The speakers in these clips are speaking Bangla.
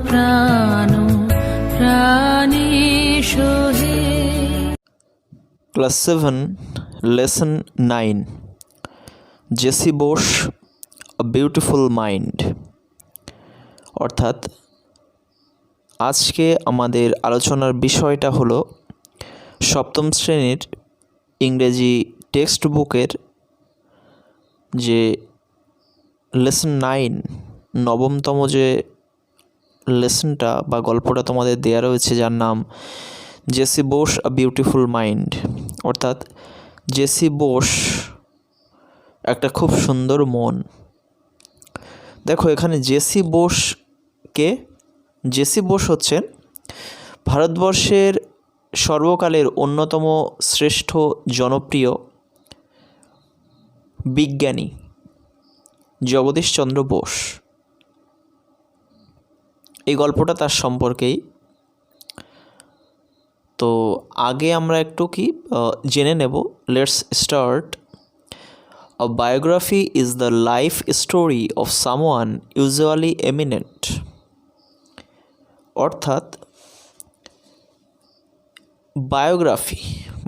প্রাণ প্রাণেশো হে। Class 7 lesson 9 J C Bose a beautiful mind. অর্থাৎ আজকে আমাদের আলোচনার বিষয়টা হলো সপ্তম শ্রেণীর ইংরেজি টেক্সট বুকের যে লেসন 9 নবমতম যে লেসনটা বা গল্পটা তোমাদের দেয়া রয়েছে, যার নাম JC Bose a beautiful mind. অর্থাৎ জেসি বোস একটা খুব সুন্দর মন। দেখো এখানে জেসি বোস হচ্ছেন ভারতবর্ষের সর্বকালের অন্যতম শ্রেষ্ঠ জনপ্রিয় বিজ্ঞানী জগদীশচন্দ্র বোস। এই গল্পটা তার সম্পর্কেই। তো আগে আমরা একটু জেনে নেব। Let's start. A biography is the life story of someone usually eminent. অর্থাৎ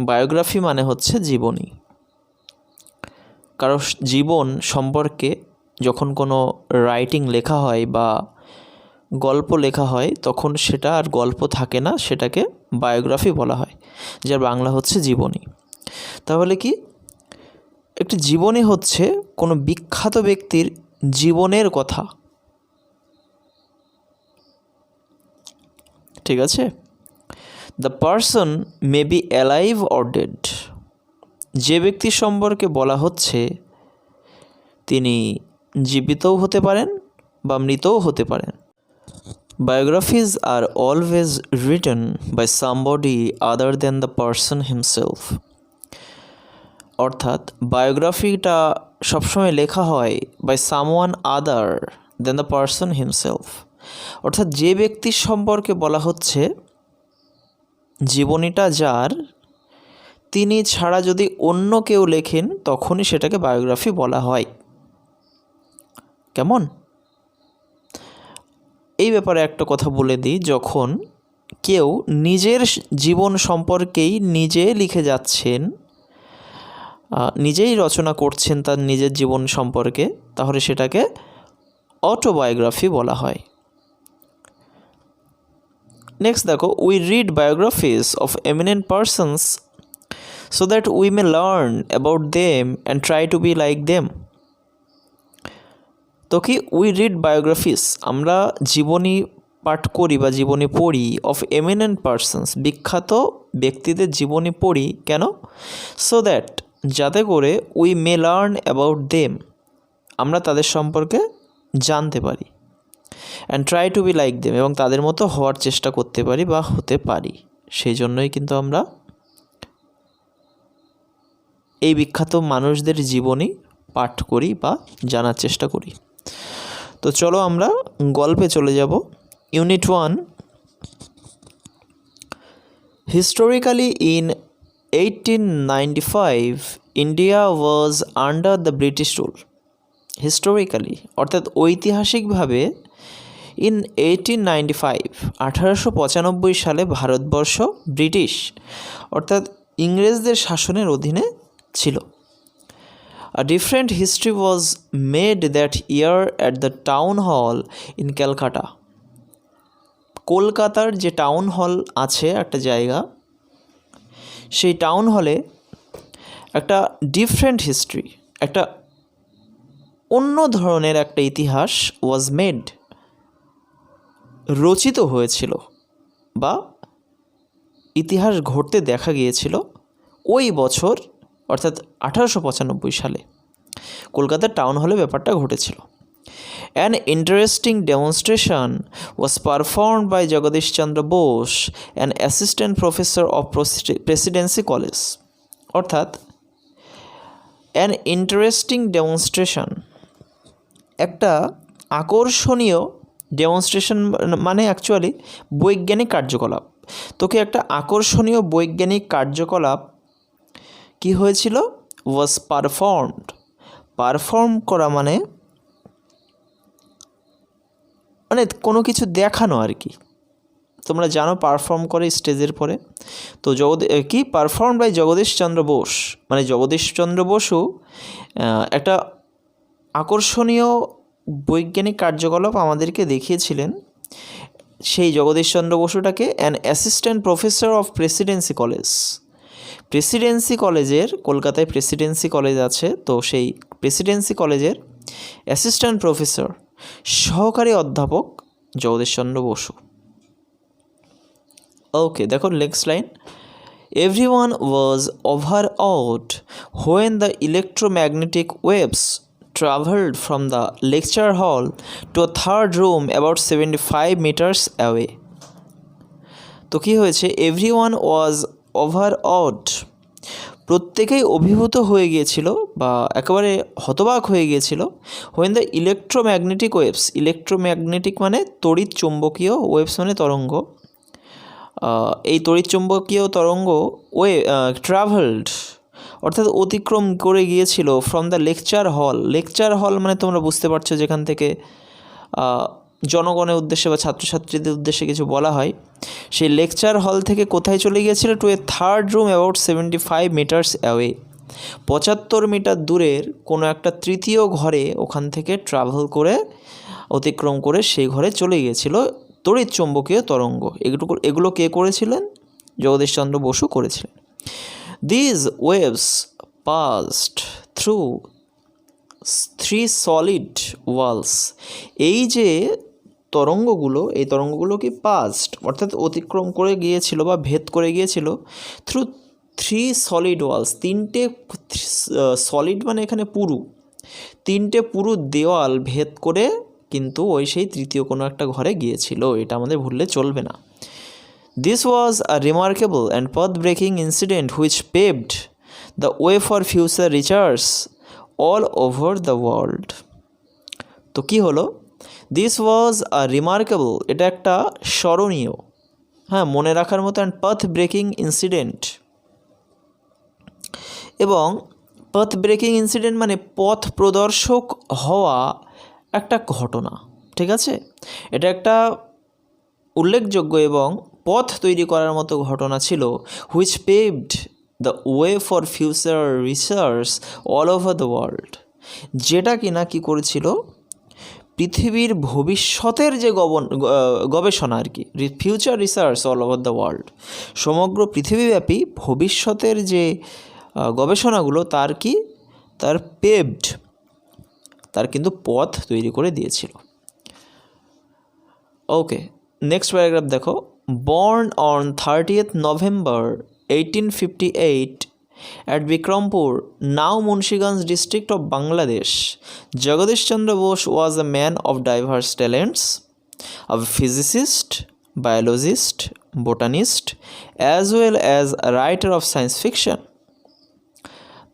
বায়োগ্রাফি মানে হচ্ছে জীবনী। কারো জীবন সম্পর্কে যখন কোনো রাইটিং লেখা হয় বা গল্প লেখা হয় তখন সেটা আর গল্প থাকে না, সেটাকে বায়োগ্রাফি বলা হয়, যার বাংলা হচ্ছে জীবনী। তাহলে কি একটি জীবনী হচ্ছে কোনো বিখ্যাত ব্যক্তির জীবনের কথা, ঠিক আছে? The person may be alive or dead. যে ব্যক্তি সম্পর্কে বলা হচ্ছে তিনি জীবিতও হতে পারেন বা মৃতও হতে পারেন। Biographies are always written by somebody other than the person himself. অর্থাৎ বায়োগ্রাফিটা সবসময় লেখা হয় by someone other than the person himself. অর্থাৎ যে ব্যক্তির সম্পর্কে বলা হচ্ছে জীবনীটা যার, তিনি ছাড়া যদি অন্য কেউ লেখেন তখনই সেটাকে বায়োগ্রাফি বলা হয়। কেমন? এই ব্যাপারে একটা কথা বলে দিই, যখন কেউ নিজের জীবন সম্পর্কেই নিজে লিখে যাচ্ছেন, নিজেই রচনা করছেন তার নিজের জীবন সম্পর্কে, তাহলে সেটাকে অটোবায়োগ্রাফি বলা হয়। নেক্সট দেখো, we read biographies of eminent persons so that we may learn about them and try to be like them. তো কি উই রিড বায়োগ্রাফিস, আমরা জীবনী পাঠ করি বা জীবনী পড়ি, অফ এমিনেন্ট পারসনস, বিখ্যাত ব্যক্তিদের জীবনী পড়ি। কেন? সো দ্যাট, যাতে করে we may learn about them, আমরা তাদের সম্পর্কে জানতে পারি, and try to be like them, এবং তাদের মতো হওয়ার চেষ্টা করতে পারি বা হতে পারি। সেই জন্যই কিন্তু আমরা এই বিখ্যাত মানুষদের জীবনী পাঠ করি বা জানার চেষ্টা করি। তো চলো আমরা গল্পে চলে যাব। Unit 1। Historically in 1895 India was under the British rule. Historically অর্থাৎ ঐতিহাসিকভাবে ইন 1895 সালে ভারতবর্ষ ব্রিটিশ অর্থাৎ ইংরেজদের শাসনের অধীনে ছিল। A different history was made that year at the town hall in Calcutta. কলকাতার যে টাউন হল আছে একটা জায়গা, সেই টাউন হলে একটা ডিফারেন্ট হিস্ট্রি, একটা অন্য ধরনের একটা ইতিহাস ওয়াজ মেড, রচিত হয়েছিল বা ইতিহাস ঘটতে দেখা গিয়েছিল ওই বছর, অর্থাৎ 1895 সালে কলকাতার টাউন হলে ব্যাপারটা ঘটেছিল। An interesting demonstration was performed by Jagadish Chandra Bose, an assistant professor of Presidency college. অর্থাৎ অ্যান ইন্টারেস্টিং ডেমনস্ট্রেশন, একটা আকর্ষণীয় ডেমনস্ট্রেশন মানে অ্যাকচুয়ালি বৈজ্ঞানিক কার্যকলাপ। তোকে একটা আকর্ষণীয় বৈজ্ঞানিক কার্যকলাপ কি হয়েছিল? ওয়াজ পারফর্ম করা মানে মানে কোনো কিছু দেখানো আর কি। তোমরা জানো পারফর্ম করে স্টেজের পরে। তো কি পারফর্ম বাই জগদীশচন্দ্র বোস, মানে জগদীশচন্দ্র বসু একটা আকর্ষণীয় বৈজ্ঞানিক কার্যকলাপ আমাদেরকে দেখিয়েছিলেন। সেই জগদীশচন্দ্র বসুটাকে an assistant professor of Presidency College, Presidency কলেজের, কলকাতায় প্রেসিডেন্সি কলেজ আছে, তো সেই প্রেসিডেন্সি কলেজের অ্যাসিস্ট্যান্ট প্রফেসর, সহকারী অধ্যাপক জগদীশচন্দ্র বসু। ওকে, দেখো next line. Everyone was overawed when the electromagnetic waves traveled from the lecture hall to a third room about 75 meters away. তো কী হয়েছে? এভরিওয়ান ওয়াজ overawed, প্রত্যেকেই অভিভূত হয়ে গিয়েছিল বা একেবারে হতবাক হয়ে গিয়েছিল। when the electromagnetic waves, electromagnetic মানে তড়িৎ চুম্বকীয়, ওয়েভস মানে তরঙ্গ, এই তড়িৎচুম্বকীয় তরঙ্গ ট্রাভেলড অর্থাৎ অতিক্রম করে গিয়েছিল ফ্রম দ্য লেকচার হল। লেকচার হল মানে তোমরা বুঝতে পারছো যেখান থেকে জনগণের উদ্দেশ্যে বা ছাত্রছাত্রীদের উদ্দেশ্যে কিছু বলা হয়। সেই লেকচার হল থেকে কোথায় চলে গিয়েছিল? To a third room about 75 metres away, 75 metre দূরের কোনো একটা তৃতীয় ঘরে ওখান থেকে ট্রাভেল করে, অতিক্রম করে সেই ঘরে চলে গিয়েছিল তড়িৎ চুম্বকীয় তরঙ্গ। এগুলো কে করেছিলেন? জগদীশচন্দ্র বসু করেছিলেন। These waves passed through 3 solid walls, এই যে তরঙ্গগুলো, এই তরঙ্গগুলো কি পাসড অর্থাৎ অতিক্রম করে গিয়েছিল বা ভেদ করে গিয়েছিল থ্রু 3 সলিড ওয়ালস, 3টে সলিড মানে এখানে পুরু, 3টে পুরু দেওয়াল ভেদ করে কিন্তু ওই সেই তৃতীয় কোনো একটা ঘরে গিয়েছিল, এটা আমাদের ভুললে চলবে না। This was a remarkable and path breaking incident which paved the way for future research all over the world. তো কী হলো? দিস ওয়াজ আ রিমার্কেবল, এটা একটা স্মরণীয়, হ্যাঁ মনে রাখার মতো, অ্যান্ড পাথ ব্রেকিং ইনসিডেন্ট, এবং পাথ ব্রেকিং ইনসিডেন্ট মানে পথ প্রদর্শক হওয়া একটা ঘটনা, ঠিক আছে? এটা একটা উল্লেখযোগ্য এবং পথ তৈরি করার মতো ঘটনা ছিল। Which paved the way for future research all over the world, যেটা কিনা কী করেছিল? পৃথিবীর ভবিষ্যতের যে গবেষণা আর কি, future research all over the world, সমগ্র পৃথিবীব্যাপী ভবিষ্যতের যে গবেষণাগুলো তার পেভড, তার কিন্তু পথ তৈরি করে দিয়েছিল। ওকে, নেক্সট প্যারাগ্রাফ দেখো। Born on 30th November 1858 at Bikrampur, now Munshiganj district of Bangladesh, Jagadish Chandra Bose was a man of diverse talents, a physicist, biologist, botanist, as well as a writer of science fiction.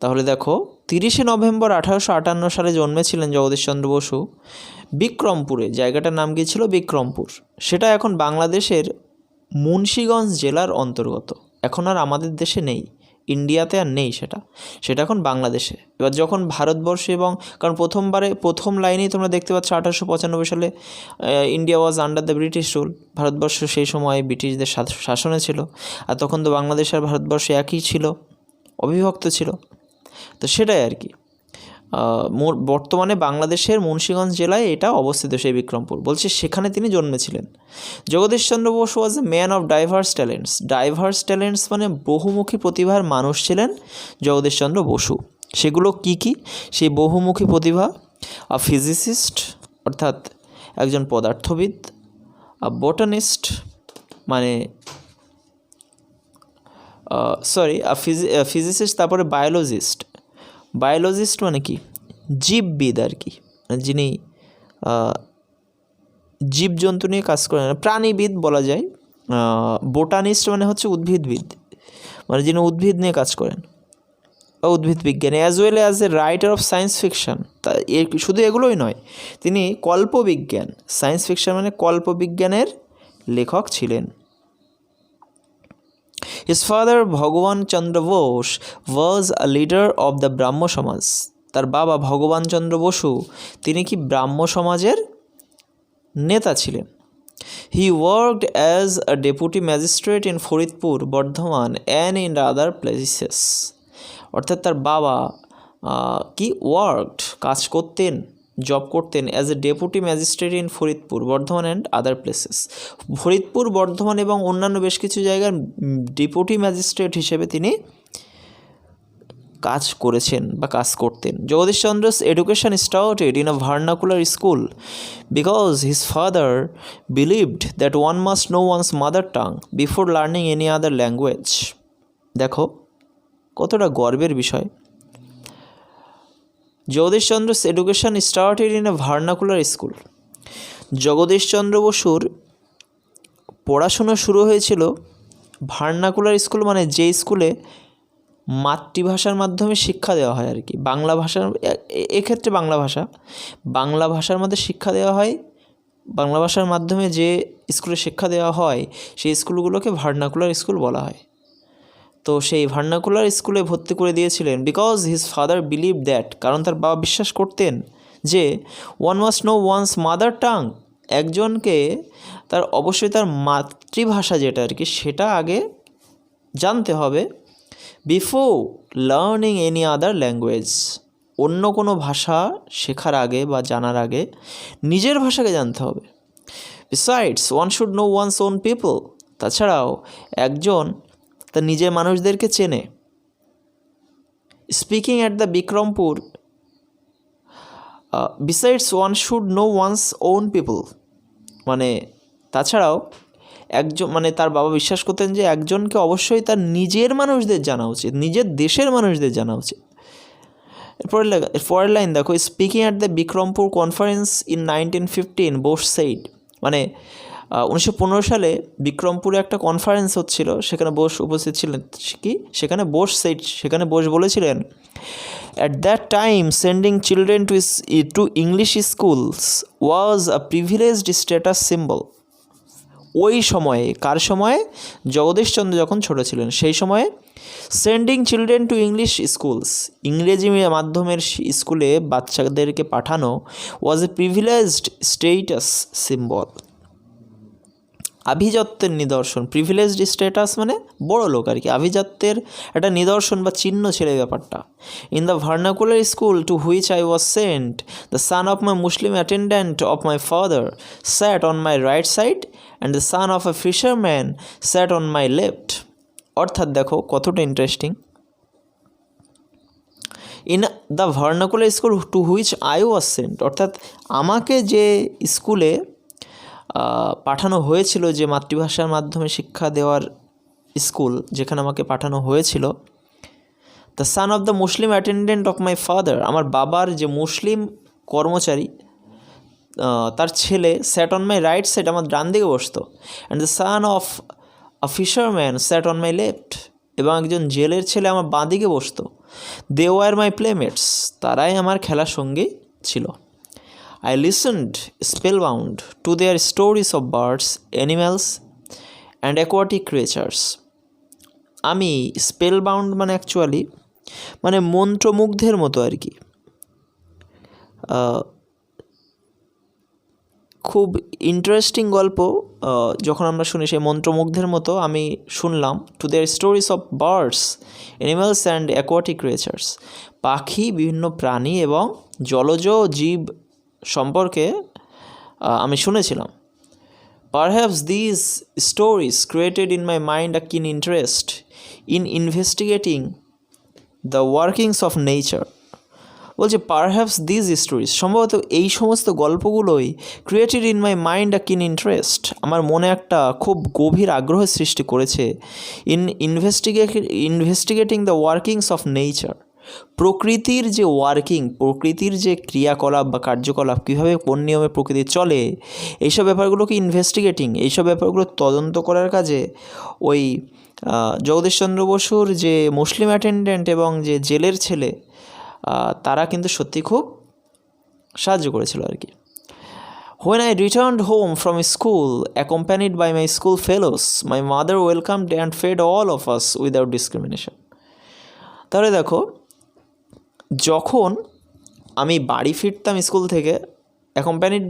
তাহলে দেখো 30শে নভেম্বর 1858 সালে জন্মেছিলেন জগদীশচন্দ্র বসু বিক্রমপুরে, জায়গাটার নাম গিয়েছিল বিক্রমপুর। সেটা এখন বাংলাদেশের মুন্সিগঞ্জ জেলার অন্তর্গত, এখন আর আমাদের দেশে নেই, ইন্ডিয়াতে আর নেই, সেটা এখন বাংলাদেশে। এবার যখন ভারতবর্ষে, এবং কারণ প্রথম লাইনেই তোমরা দেখতে পাচ্ছ 1895 সালে India was under the British rule, Bharatvarsha সেই সময় ব্রিটিশদের শাসনে ছিল, আর তখন তো বাংলাদেশ আর ভারতবর্ষ একই ছিল, অবিভক্ত ছিল। তো সেটাই আর কি, বর্তমানে বাংলাদেশের মুন্সিগঞ্জ জেলায় এটা অবস্থিত, সেই বিক্রমপুর। বলছে সেখানে তিনি জন্মেছিলেন। Jagadish Chandra Basu was a man of diverse talents, diverse talents মানে বহুমুখী প্রতিভার মানুষ ছিলেন জগদীশচন্দ্র বসু। সেগুলো কি কি? সেই বহুমুখী প্রতিভা, আ ফিজিসিস্ট অর্থাৎ একজন পদার্থবিদ, আ বোটানিস্ট মানে ফিজিসিস্ট, তারপরে বায়োলজিস্ট মানে কি? জীববিদ আর কি, যিনি জীবজন্তু নিয়ে কাজ করেন, প্রাণীবিদ বলা যায়। বোটানিস্ট মানে হচ্ছে উদ্ভিদবিদ, মানে যিনি উদ্ভিদ নিয়ে কাজ করেন, উদ্ভিদ বিজ্ঞানী। As well as a writer of science fiction, তা শুধু এগুলোই নয়, তিনি কল্পবিজ্ঞান, সায়েন্স ফিকশন মানে কল্পবিজ্ঞানের লেখক ছিলেন। His father ভগবান Chandra Bose was a leader of the ব্রাহ্ম সমাজ, তার বাবা ভগবান চন্দ্র বসু তিনি কি ব্রাহ্ম সমাজের নেতা ছিলেন। হি worked as a deputy magistrate in Faridpur, Bardhaman and in other places. অর্থাৎ তার বাবা কি ওয়ার্কড কাজ করতেন, জব করতেন as a deputy magistrate in Faridpur, Bardhaman and other places. Faridpur, Bardhaman এবং অন্যান্য বেশ কিছু জায়গার ডেপুটি ম্যাজিস্ট্রেট হিসেবে তিনি কাজ করেছেন বা কাজ করতেন। Jagadish চন্দ্র's education started in a vernacular school because his father believed that one must know one's mother tongue before learning any other language. দেখো কতটা গর্বের বিষয়। Jagadish চন্দ্র's education started in a vernacular school. Jagadish Chandra বসুর পড়াশুনো শুরু হয়েছিল ভার্নাকুলার স্কুল, মানে যে স্কুলে মাতৃভাষার মাধ্যমে শিক্ষা দেওয়া হয় আর কি। বাংলা ভাষার এক্ষেত্রে বাংলা ভাষার মধ্যে শিক্ষা দেওয়া হয়। বাংলা ভাষার মাধ্যমে যে স্কুলে শিক্ষা দেওয়া হয় সেই স্কুলগুলোকে ভার্নাকুলার স্কুল বলা হয়। তো সেই ভার্নাকুলার স্কুলে ভর্তি করে দিয়েছিলেন because his father believe that, কারণ তার বাবা বিশ্বাস করতেন যে one must know one's mother tongue, একজনকে তার অবশ্যই তার মাতৃভাষা যেটা আর কি সেটা আগে জানতে হবে, before learning any other language, অন্য কোনো ভাষা শেখার আগে বা জানার আগে নিজের ভাষাকে জানতে হবে। Besides one should know one's own people, তাছাড়াও একজন তার নিজের মানুষদেরকে চেনে। Speaking at the Bikrampur, besides one should know one's own people, মানে তাছাড়াও একজন, মানে তার বাবা বিশ্বাস করতেন যে একজনকে অবশ্যই তার নিজের মানুষদের জানা উচিত, নিজের দেশের মানুষদের জানা উচিত। পরের লাইন দেখো, speaking at the Bikrampur conference in 1915 Bose said, মানে 1915 সালে বিক্রমপুরে একটা কনফারেন্স হচ্ছিল, সেখানে বোস উপস্থিত ছিলেন। কি সেখানে বোস সেইড, সেখানে বোস বলেছিলেন, at that time sending children to English schools was a privileged status symbol. ওই সময়ে, কার সময়ে? জগদীশচন্দ্র যখন ছোট ছিলেন সেই সময়ে sending children to English schools, ইংরেজি মাধ্যমের স্কুলে বাচ্চাদেরকে পাঠানো ওয়াজ এ প্রিভিলেজড স্টেটাস সিম্বল, আভিজাত্যের নিদর্শন। প্রিভিলেজড স্ট্যাটাস মানে বড় লোক আর কি, আভিজাত্যের একটা নিদর্শন বা চিহ্ন ছিল ব্যাপারটা। In the vernacular school to which I was sent, the son of my Muslim attendant of my father sat on my right side and the son of a fisherman sat on my left. অর্থাৎ দেখো কতটা interesting. In the vernacular school to which I was sent, অর্থাৎ আমাকে যে স্কুলে পাঠানো হয়েছিল, যে মাতৃভাষার মাধ্যমে শিক্ষা দেওয়ার স্কুল যেখানে আমাকে পাঠানো হয়েছিল, the son of the Muslim attendant of my father, আমার বাবার যে মুসলিম কর্মচারী তার ছেলে, sat on my right side, আমার ডান দিকে বসতো, and the son of a fisherman sat on my left, এবং একজন জেলের ছেলে আমার বাঁ দিকে বসতো। দে ওয়ার মাই প্লেমেটস, তারাই আমার খেলার সঙ্গী ছিল। I listened spellbound to their stories of birds, animals and aquatic creatures. আমি spellbound মানে অ্যাকচুয়ালি মানে মন্ত্রমুগ্ধের মতো আর কি, খুব ইন্টারেস্টিং গল্প যখন আমরা শুনি সেই মন্ত্রমুগ্ধের মতো আমি শুনলাম। To their stories of birds, animals and aquatic creatures, পাখি, বিভিন্ন প্রাণী এবং জলজ জীব সম্পর্কে আমি শুনেছিলাম। Perhaps these stories created in my mind a keen interest in investigating the workings of nature. বলছে পারহ্যাপস দিজ স্টোরিজ, সম্ভবত এই সমস্ত গল্পগুলোই created in my mind a keen interest, আমার মনে একটা খুব গভীর আগ্রহের সৃষ্টি করেছে। In investigating the workings of nature, প্রকৃতির যে ওয়ার্কিং, প্রকৃতির যে ক্রিয়াকলাপ বা কার্যকলাপ, কীভাবে কোন নিয়মে প্রকৃতি চলে, এইসব ব্যাপারগুলোকে ইনভেস্টিগেটিং, এইসব ব্যাপারগুলো তদন্ত করার কাজে ওই জগদীশচন্দ্র বসুর যে মুসলিম অ্যাটেন্ডেন্ট এবং যে জেলের ছেলে তারা কিন্তু সত্যি খুব সাহায্য করেছিল আর কি। When I returned home from school accompanied by my school fellows, my mother welcomed and fed all of us without discrimination. তাহলে দেখো, যখন আমি বাড়ি ফিরতাম স্কুল থেকে, accompanied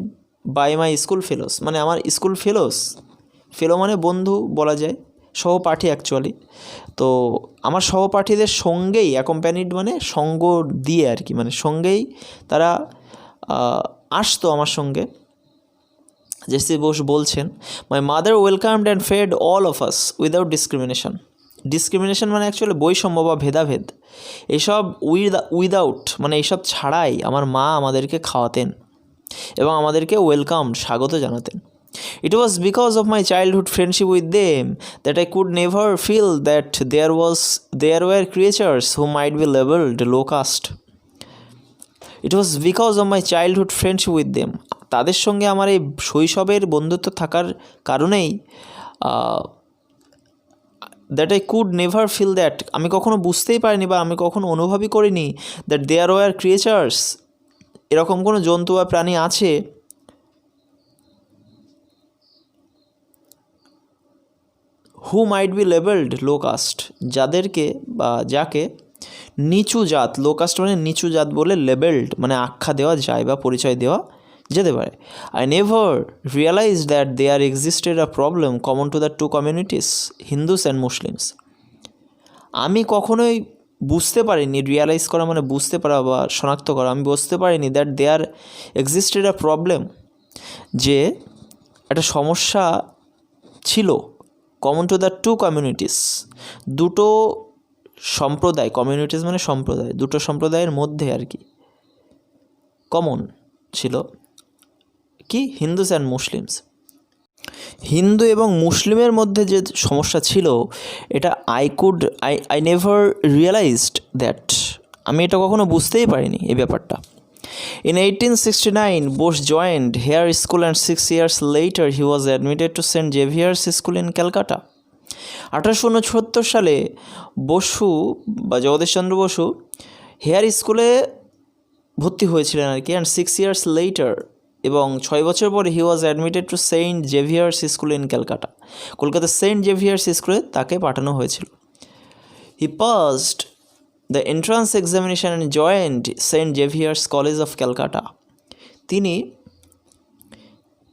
by my school fellows, মানে আমার স্কুল ফেলো মানে বন্ধু বলা যায়, সহপাঠী অ্যাকচুয়ালি। তো আমার সহপাঠীদের সঙ্গেই, অ্যাকম্প্যানিড মানে সঙ্গ দিয়ে আর কি, মানে সঙ্গেই তারা আসতো আমার সঙ্গে। জেসি বোস বলছেন, my mother welcomed and fed all of us without discrimination মানে অ্যাকচুয়ালি বৈষম্য বা ভেদাভেদ, এসব উইদাউট মানে এইসব ছাড়াই আমার মা আমাদেরকে খাওয়াতেন এবং আমাদেরকে ওয়েলকাম, স্বাগত জানাতেন। It was because of my childhood friendship with them that I could never feel that there were creatures who might be labelled low caste. It was because of my childhood friendship with them, তাদের সঙ্গে আমার এই শৈশবের বন্ধুত্ব থাকার কারণেই that I could never feel that, আমি কখনো বুঝতেই পারিনি বা আমি কখনো অনুভবই করিনি দ্যাট দেয়ার ওয়ার ক্রিয়েচার্স, এরকম কোনো জন্তু বা প্রাণী আছে who might be labelled low caste, যাদেরকে বা যাকে নিচু জাত, লো কাস্ট মানে নিচু জাত বলে, লেবেলড মানে আখ্যা দেওয়া যায় বা পরিচয় দেওয়া যেতে পারে। I never realise that there existed a problem common to the two communities, Hindus and Muslims. আমি কখনোই বুঝতে পারিনি, রিয়েলাইজ করা মানে বুঝতে পারা বা শনাক্ত করা, আমি বুঝতে পারিনি that there existed a problem, যে একটা সমস্যা ছিল, common to the two communities, দুটো সম্প্রদায়, কমিউনিটিস মানে সম্প্রদায়, দুটো সম্প্রদায়ের মধ্যে আর কি কমন ছিল কি, হিন্দুস অ্যান্ড মুসলিমস, হিন্দু এবং মুসলিমের মধ্যে যে সমস্যা ছিল, এটা আই নেভার রিয়েলাইজড দ্যাট, আমি এটা কখনো বুঝতেই পারিনি এই ব্যাপারটা। In 1869, Bose joined Hare School and 6 years later he was admitted to St. Xavier's School in Calcutta. 1869 সালে বসু বা জগদীশচন্দ্র বসু হেয়ার স্কুলে ভর্তি হয়েছিলেন আর কি, অ্যান্ড 6 years later, এবং 6 বছর পরে he was admitted to Saint Xavier's School in Calcutta, কলকাতার সেন্ট জেভিয়ার্স স্কুলে তাকে পাঠানো হয়েছিল। He passed the entrance examination and joined Saint Xavier's College of Calcutta, তিনি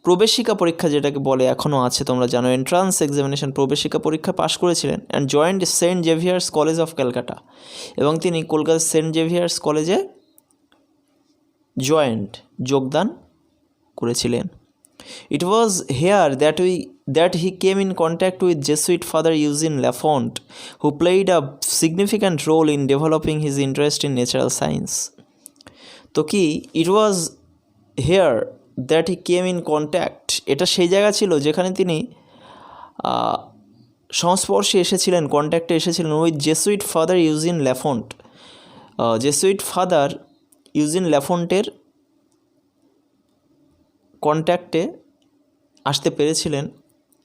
প্রবেশিকা পরীক্ষা যেটাকে বলে এখনও আছে তোমরা জানো, এন্ট্রান্স এক্সামিনেশন প্রবেশিকা পরীক্ষা পাশ করেছিলেন, and joined Saint Xavier's College of Calcutta, এবং তিনি কলকাতার সেন্ট জেভিয়ার্স কলেজে যোগদান করেছিলেন। It was here that he came in contact with Jesuit Father Eugene Lafont, who played a significant role in developing his interest in natural science. তো কি, it was here that he came in contact, এটা সেই জায়গা ছিল যেখানে তিনি সংস্পর্শে এসেছিলেন, কন্ট্যাক্টে এসেছিলেন with Jesuit Father Eugene Lafont, Jesuit Father Eugene ল্যাফন্টের কন্ট্যাক্টে আসতে পেরেছিলেন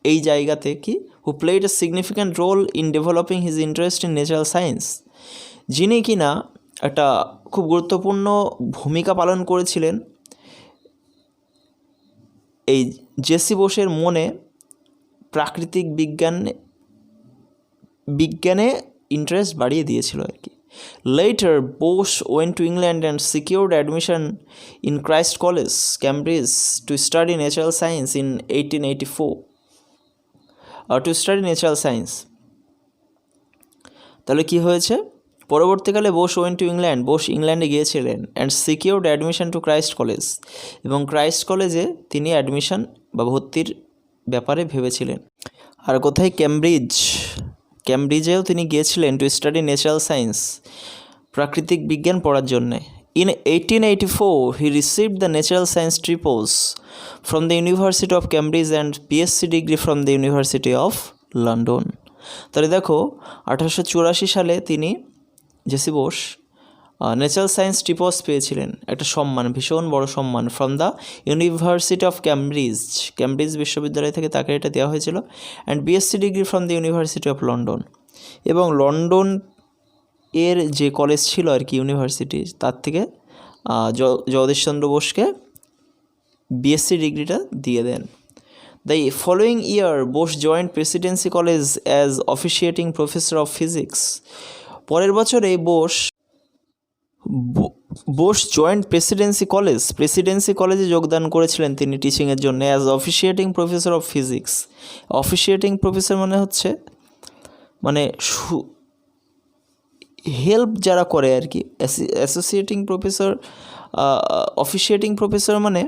এই জায়গাতে, কি, who played a significant role in developing his interest in natural science, যিনি কিনা একটা খুব গুরুত্বপূর্ণ ভূমিকা পালন করেছিলেন এই জেসি বোসের মনে প্রাকৃতিক বিজ্ঞানে ইন্টারেস্ট বাড়িয়ে দিয়েছিল আর কি। Later, Bose went to England and secured admission in Christ College, Cambridge, to study natural science in 1884. তাহলে কি হয়েছে, পরবর্তীকালে Bose went to England, Bose ইংল্যান্ডে গিয়েছিলেন, and secured admission to Christ College, এবং ক্রাইস্ট কলেজে তিনি অ্যাডমিশন বা ভর্তির ব্যাপারে ভেবেছিলেন। আর কোথায়, ক্যামব্রিজেও তিনি গিয়েছিলেন টু স্টাডি ন্যাচারাল সায়েন্স, প্রাকৃতিক বিজ্ঞান পড়ার জন্যে। In 1884 he received the natural science tripos from the University of Cambridge and BSc degree from the University of London. তাহলে দেখো 1884 সালে তিনি JC Bose natural science tripos পেয়েছিলেন, একটা সম্মান, ভীষণ বড় সম্মান, from the University of Cambridge বিশ্ববিদ্যালয় থেকে তাকে এটা দেওয়া হয়েছিল, and BSc degree from the University of London, এবং লন্ডন এর যে কলেজ ছিল আর কি, ইউনিভার্সিটি, তার থেকে জগদীশচন্দ্র বোসকে বিএসসি ডিগ্রিটা দিয়ে দেন। The following year Bose joint Presidency college as অফিসিয়েটিং professor of physics. পরের বছরে বোস জয়েন্ট প্রেসিডেন্সি কলেজে যোগদান করেছিলেন তিনি টিচিংয়ের জন্য as অফিসিয়েটিং professor of physics. অফিসিয়েটিং professor মানে হচ্ছে মানে হেল্প যারা করে আর কি। অফিসিয়েটিং প্রফেসর মানে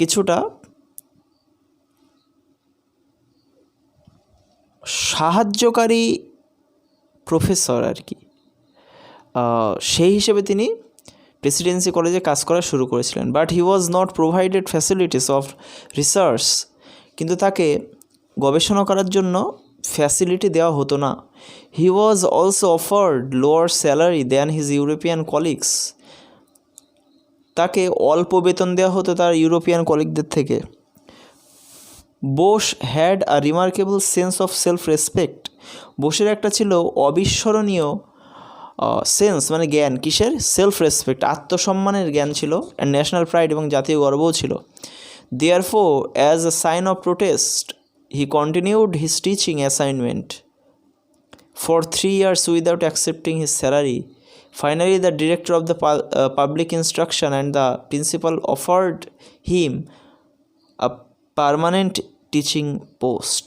কিছুটা সাহায্যকারী প্রফেসর আর কি। সেই হিসেবে তিনি প্রেসিডেন্সি কলেজে কাজ করা শুরু করেছিলেন। But he was not provided facilities of research, কিন্তু তাকে গবেষণা করার জন্য ফ্যাসিলিটি দেওয়া হতো না। He was also offered lower salary than his European colleagues, তাকে অল্প বেতন দেওয়া হতো তার ইউরোপিয়ান কলিগদের থেকে। Bose had a remarkable sense of self respect, বোসের একটা ছিল অবিস্মরণীয় সেন্স মানে জ্ঞান, কিসের? সেলফ রেসপেক্ট, আত্মসম্মানের জ্ঞান ছিল, অ্যান্ড ন্যাশনাল প্রাইড এবং জাতীয় গর্বও ছিল। Therefore as a sign of protest he continued his teaching assignment for 3 years without accepting his salary. Finally the director of the public instruction and the principal offered him a permanent teaching post.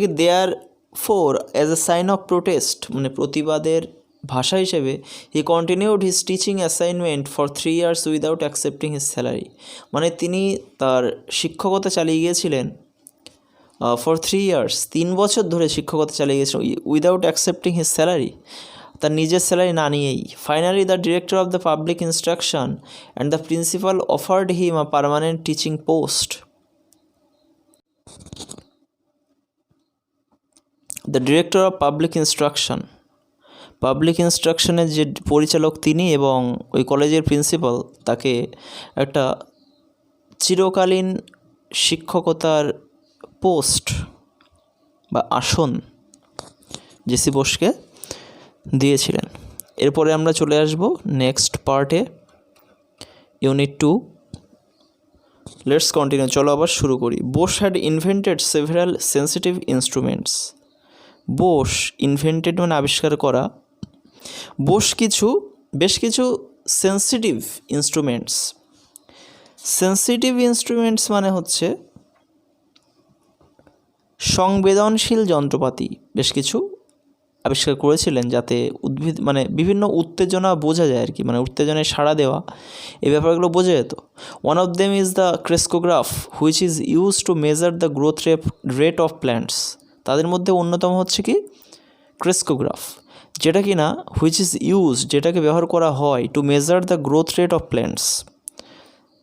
কি দেয়ার four as a sign of protest মানে প্রতিবাদের ভাষা হিসেবে হি continued his teaching assignment for 3 years without accepting his salary, মানে তিনি তার শিক্ষকতা চালিয়ে গিয়েছিলেন ফর 3 years 3 বছর ধরে শিক্ষকতা চালিয়ে গিয়েছিলেন উইদাউট অ্যাকসেপ্টিং হিজ স্যালারি, তার নিজের স্যালারি না নিয়েই। Finally the director of the public instruction and the principal offered him a permanent teaching post. The director of public ইনস্ট্রাকশনের যে পরিচালক তিনি এবং ওই কলেজের প্রিন্সিপাল তাকে একটা চিরকালীন শিক্ষকতার পোস্ট বা আসন জেসি বোসকে দিয়েছিলেন। এরপরে আমরা চলে আসব নেক্সট পার্টে, ইউনিট 2। লেটস কন্টিনিউ, চলো আবার শুরু করি। Bose had invented several sensitive instruments. Bose invented মানে আবিষ্কার করা, বেশ কিছু সেন্সিটিভ ইনস্ট্রুমেন্টস মানে হচ্ছে সংবেদনশীল যন্ত্রপাতি বেশ কিছু আবিষ্কার করেছিলেন যাতে উদ্ভিদ মানে বিভিন্ন উত্তেজনা বোঝা যায় আর কি, মানে উত্তেজনায় সাড়া দেওয়া এই ব্যাপারগুলো বোঝা যেত। One of them is the crescograph which is use to measure the growth rate of plants. তাদের মধ্যে অন্যতম হচ্ছে কি ক্রেস্কোগ্রাফ, যেটা কি না যেটাকে ব্যবহার করা হয় to measure the growth rate of plants,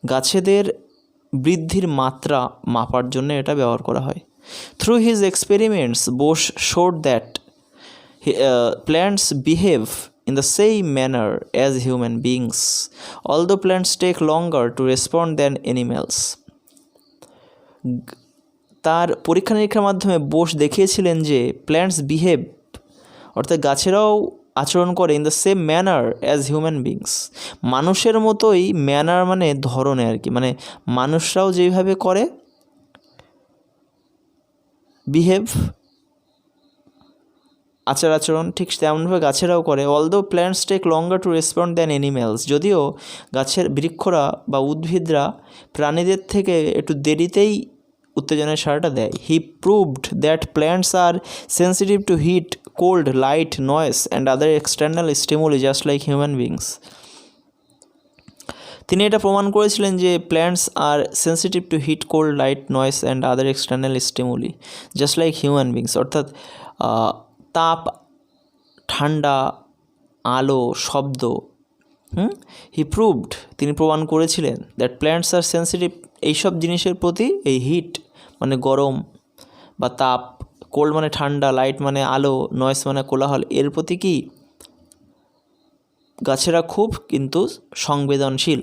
গাছেদের বৃদ্ধির মাত্রা মাপার জন্য এটা ব্যবহার করা হয়। Through his experiments Bose showed that plants behave in the same manner as human beings, although plants take longer to respond than animals. তার পরীক্ষা নিরীক্ষার মাধ্যমে বোস দেখিয়েছিলেন যে প্ল্যান্টস বিহেভ অর্থাৎ গাছেরাও আচরণ করে in the same manner as human beings, মানুষের মতোই, ম্যানার মানে ধরনে আর কি, মানে মানুষরাও যেভাবে করে বিহেভ আচরণ ঠিক তেমনভাবে গাছেরাও করে। Although plants take longer to respond than animals, যদিও গাছের বৃক্ষরা বা উদ্ভিদরা প্রাণীদের থেকে একটু দেরিতেই উত্তেজনার সাড়াটা দেয়। He proved that plants are sensitive to heat, cold, light, noise and other external stimuli just like human beings. তিনি এটা প্রমাণ করেছিলেন যে plants are sensitive to heat, cold, light, noise and other external stimuli just like human beings, অর্থাৎ তাপ, ঠান্ডা, আলো, শব্দ। হি প্রুভড তিনি প্রমাণ করেছিলেন দ্যাট প্ল্যান্টস আর সেন্সিটিভ এইসব জিনিসের প্রতি, এই হিট মানে গরম বা তাপ, কোল্ড মানে ঠান্ডা, লাইট মানে আলো, নয়েস মানে কোলাহল, এর প্রতি কি গাছেরা খুব কিন্তু সংবেদনশীল,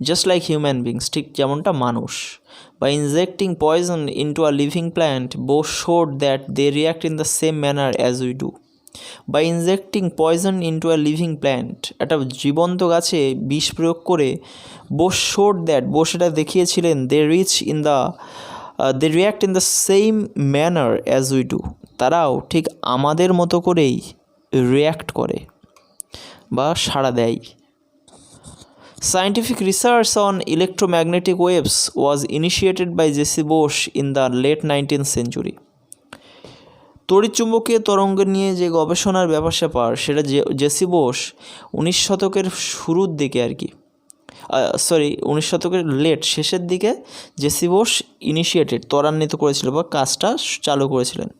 জাস্ট লাইক হিউম্যান বিংস ঠিক যেমনটা মানুষ। By injecting poison into a living plant, Bosch showed that they react in the same manner as we do. By injecting poison into a living plant, একটা জীবন্ত গাছে বিষ প্রয়োগ করে Bosch showed that, Bosch এটা দেখিয়েছিলেন they react in the same manner as we do, তারাও ঠিক আমাদের মতো করেই রিয়্যাক্ট করে বা সাড়া দেয়। Scientific research on electromagnetic waves was initiated by J.C. Bose in the late 19th century. তড়িৎচুম্বকীয় তরঙ্গ নিয়ে যে গবেষণার ব্যাপার স্যাপার সেটা জেসি বোস 19 শতকের শুরুর দিকে আর কি 19 শতকের শেষের দিকে জেসি বোস ত্বরান্বিত করেছিল বা কাজটা চালু করেছিলেন।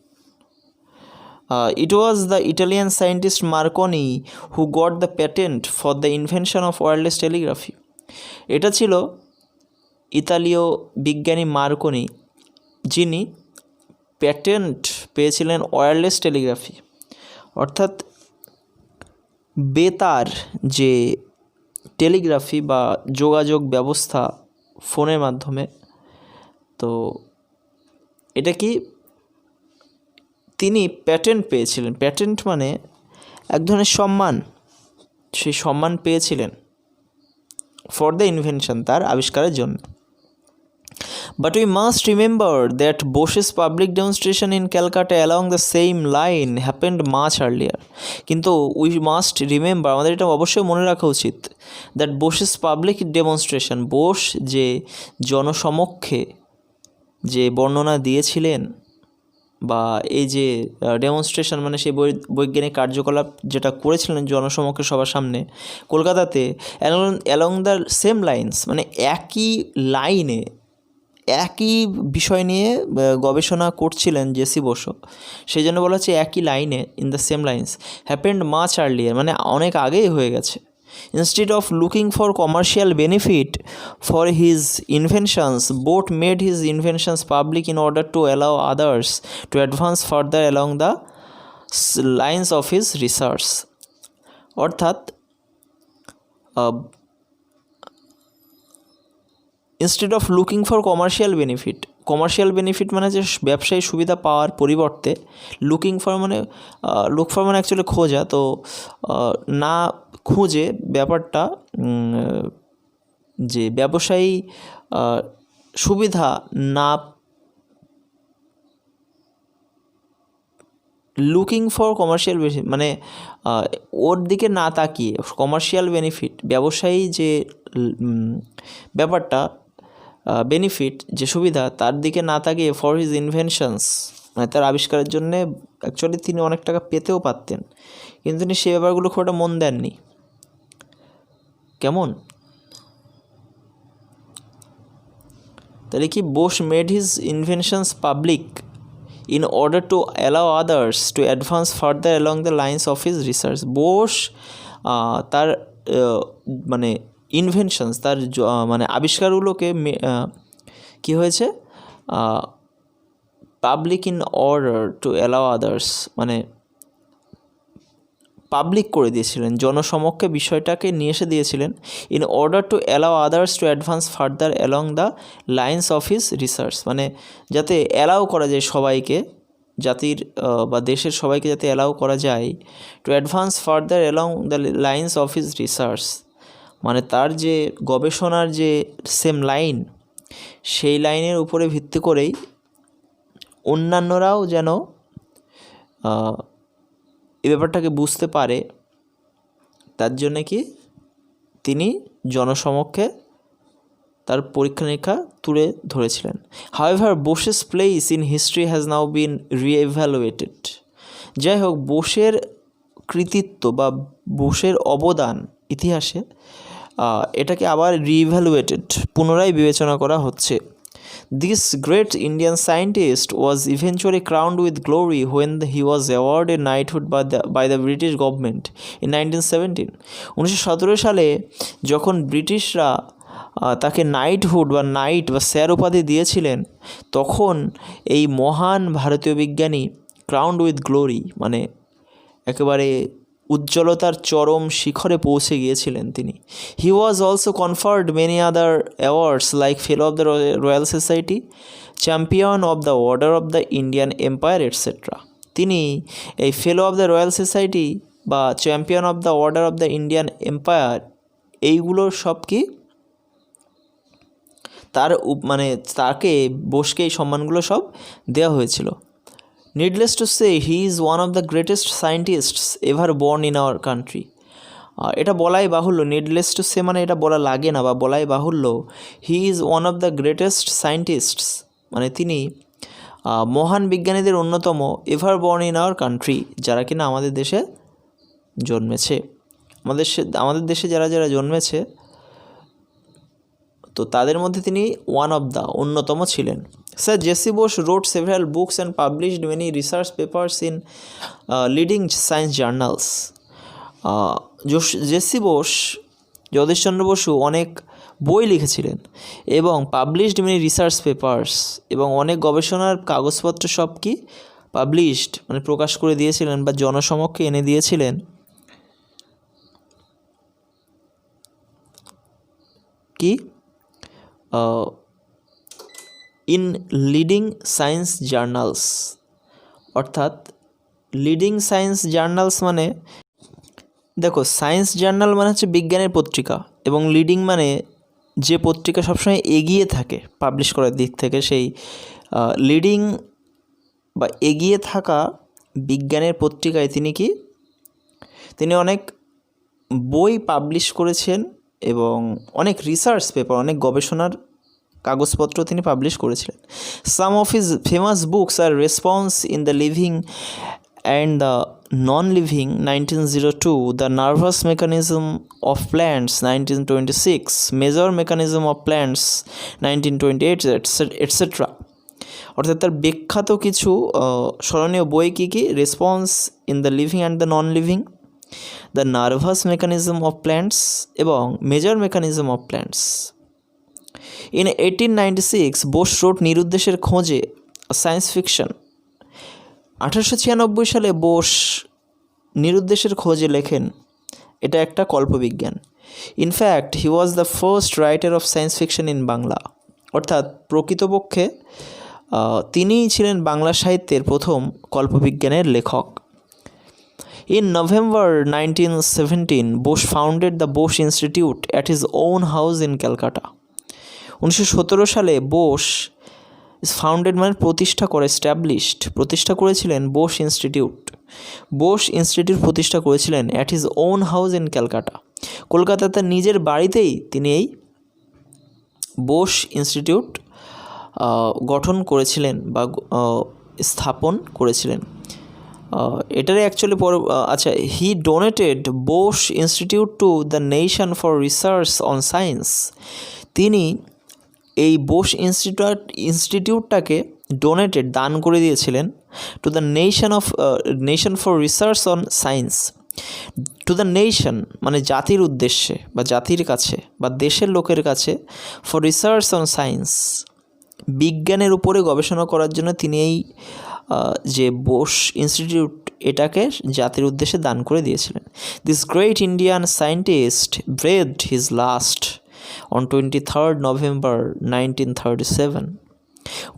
It was the Italian scientist Marconi who got the patent for the invention of wireless telegraphy. এটা ছিল ইতালীয় বিজ্ঞানী মার্কনি যিনি প্যাটেন্ট পেয়েছিলেন ওয়্যারলেস টেলিগ্রাফি, অর্থাৎ বেতার যে টেলিগ্রাফি বা যোগাযোগ ব্যবস্থা ফোনের মাধ্যমে। তো এটা কি তিনি প্যাটেন্ট পেয়েছিলেন। প্যাটেন্ট মানে এক ধরনের সম্মান, সেই সম্মান পেয়েছিলেন ফর দ্য ইনভেনশন, তার আবিষ্কারের জন্য। But we must remember that Bose's public demonstration in Calcutta along the same line happened much earlier. কিন্তু we must remember, আমাদের এটা অবশ্যই মনে রাখা উচিত, that Bose's public demonstration, Bose যে জনসমক্ষে যে বর্ণনা দিয়েছিলেন বা এই যে ডেমনস্ট্রেশন মানে সেই বৈজ্ঞানিক কার্যকলাপ যেটা করেছিলেন জনসমক্ষে সবার সামনে কলকাতাতে, অ্যালং দ্য সেম লাইন্স, মানে একই লাইনে একই বিষয় নিয়ে গবেষণা করছিলেন জেসি বোসও, সেই জন্য বলা হচ্ছে একই লাইনে, in the same lines, happened much earlier, মানে অনেক আগেই হয়ে গেছে। Instead of looking for commercial benefit for his inventions, Bose made his inventions public in order to allow others to advance further along the lines of his research. অর্থাৎ instead of looking for commercial benefit মানে যে ব্যবসায়ী সুবিধা পাওয়ার পরিবর্তে, লুকিং ফর মানে অ্যাকচুয়ালি খোঁজা, তো না খুঁজে ব্যাপারটা যে ব্যবসায়ী সুবিধা না, লুকিং ফর কমার্শিয়াল বেনিফিট মানে ওর দিকে না তাকিয়ে, কমার্শিয়াল বেনিফিট ব্যবসায়ী যে ব্যাপারটা বেনিফিট যে সুবিধা তার দিকে না তাকিয়ে ফর হিজ ইনভেনশনস মানে তার আবিষ্কারের জন্যে অ্যাকচুয়ালি তিনি অনেক টাকা পেতেও পারতেন, কিন্তু তিনি সে ব্যাপারগুলো খুব একটা মন দেননি। কেমন তাহলে কি Bose made his inventions public in order to allow others to advance further along the lines of his research. Bose তার মানে ইনভেনশনস, তার মানে আবিষ্কারগুলোকে কী হয়েছে public in order to allow others, মানে পাবলিক করে দিয়েছিলেন, জনসমক্ষে বিষয়টাকে নিয়ে এসে দিয়েছিলেন, in order to allow others to advance further along the lines of his research, মানে যাতে অ্যালাউ করা যায় সবাইকে, জাতির বা দেশের সবাইকে যাতে অ্যালাউ করা যায় to advance further along the lines of his research, মানে তার যে গবেষণার যে সেম লাইন, সেই লাইনের উপরে ভিত্তি করেই অন্যান্যরাও যেন এই ব্যাপারটাকে বুঝতে পারে, তার জন্যে কি তিনি জনসমক্ষে তার পরীক্ষা নিরীক্ষা তুলে ধরেছিলেন। However Bose's place in history has now been reevaluated. যাই হোক, বোসের কৃতিত্ব বা বোসের অবদান ইতিহাসে এটাকে আবার রিইভ্যালুয়েটেড, পুনরায় বিবেচনা করা হচ্ছে। This great Indian scientist was eventually crowned with glory when he was awarded knighthood by the British government in 1917. 1917 সালে যখন ব্রিটিশরা তাকে নাইটহুড বা নাইট বা স্যার উপাধি দিয়েছিলেন, তখন এই মহান ভারতীয় বিজ্ঞানী ক্রাউন্ড উইথ গ্লোরি মানে একেবারে উজ্জ্বলতার চরম শিখরে পৌঁছে গিয়েছিলেন তিনি। He was also conferred many other awards like fellow of the Royal Society, champion of the Order of the Indian Empire etcetera. তিনি এই fellow of the Royal Society বা champion of the Order of the Indian Empire, এইগুলো সব কি তার মানে তাকে বোসকে এই সম্মানগুলো সব দেওয়া হয়েছিল। Needless to say, he is one of the greatest scientists ever born in our country. এটা বলাই বাহুল্য, নিডলেস টু সে মানে এটা বলা লাগে না বা বলাই বাহুল্য, he is one of the greatest scientists মানে তিনি মহান বিজ্ঞানীদের অন্যতম ever born in our country, যারা কিনা আমাদের দেশে জন্মেছে। আমাদের দেশে যারা যারা জন্মেছে তো তাদের মধ্যে তিনি ওয়ান অফ দ্য অন্যতম ছিলেন। Sir JC Bose road several books and published many research papers in leading science journals. JC Bose, Jagadish Chandra Basu অনেক বই লিখেছিলেন এবং পাবলিশড মেনি রিসার্চ পেপার্স, এবং অনেক গবেষণার কাগজপত্র সব কি পাবলিশড মানে প্রকাশ করে দিয়েছিলেন বা জনসমক্ষে এনে দিয়েছিলেন কি ইন লিডিং সায়েন্স জার্নালস। অর্থাৎ লিডিং সায়েন্স জার্নালস মানে দেখো, সায়েন্স জার্নাল মানে হচ্ছে বিজ্ঞানের পত্রিকা, এবং লিডিং মানে যে পত্রিকা সবসময় এগিয়ে থাকে পাবলিশ করার দিক থেকে, সেই লিডিং বা এগিয়ে থাকা বিজ্ঞানের পত্রিকায় তিনি অনেক বই পাবলিশ করেছেন এবং অনেক রিসার্চ পেপার, অনেক গবেষণার কাগজপত্র তিনি পাবলিশ করেছিলেন। Some of his famous books are response in the living and the non-living 1902, the nervous mechanism of plants 1926, major mechanism of plants 1928, etc. অর্থাৎ তার বিখ্যাত কিছু স্মরণীয় বই কী response in the living and the non living, the nervous mechanism of plants এবং major mechanism of plants. In 1896 Bose wrote Niruddesher Khonje science fiction. 1896 সালে বোস নিরুদ্দেশের খোঁজে লেখেন, এটা একটা কল্পবিজ্ঞান। In fact he was the first writer of science fiction in Bangla. অর্থাৎ প্রকৃতপক্ষে তিনিই ছিলেন বাংলা সাহিত্যের প্রথম কল্পবিজ্ঞানের লেখক। In November 1917 Bose founded the Bose Institute at his own house in Calcutta. 1917 সালে বোস ফাউন্ডেড মানে প্রতিষ্ঠা করেছিলেন বোস ইনস্টিটিউট প্রতিষ্ঠা করেছিলেন at his own house in Calcutta. কলকাতাতে নিজের বাড়িতেই তিনি এই বোস ইনস্টিটিউট গঠন করেছিলেন বা স্থাপন করেছিলেন। এটারে actually he donated Bose institute to the nation for research on science. তিনি এই বোস ইনস্টিটিউটটাকে দান করে দিয়েছিলেন to the nation for research on science. To the nation মানে জাতির উদ্দেশ্যে বা জাতির কাছে বা দেশের লোকের কাছে, ফর রিসার্চ অন সায়েন্স বিজ্ঞানের উপরে গবেষণা করার জন্য তিনি এই যে বোস ইনস্টিটিউট এটাকে জাতির উদ্দেশ্যে দান করে দিয়েছিলেন। This great Indian scientist breathed his last on 23rd November 1937।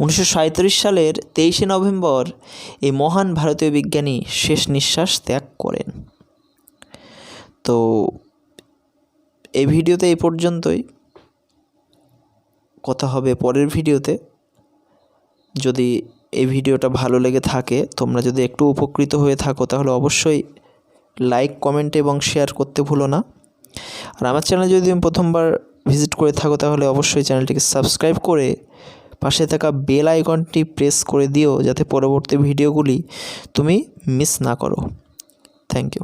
1937 সালের 23শে নভেম্বর এই মহান ভারতীয় বিজ্ঞানী শেষ নিঃশ্বাস ত্যাগ করেন। তো এই ভিডিওতে এই পর্যন্তই, কথা হবে পরের ভিডিওতে। যদি এই ভিডিওটা ভালো লেগে থাকে, তোমরা যদি একটু উপকৃত হয়ে থাকো, তাহলে অবশ্যই লাইক, কমেন্ট এবং শেয়ার করতে ভুলো না। আর আমার চ্যানেলে যদি তুমি প্রথমবার ভিজিট করে থাকো, তাহলে অবশ্যই চ্যানেলটিকে সাবস্ক্রাইব করে পাশে থাকা বেল আইকনটি প্রেস করে দিও, যাতে পরবর্তী ভিডিওগুলি তুমি মিস না করো। Thank you.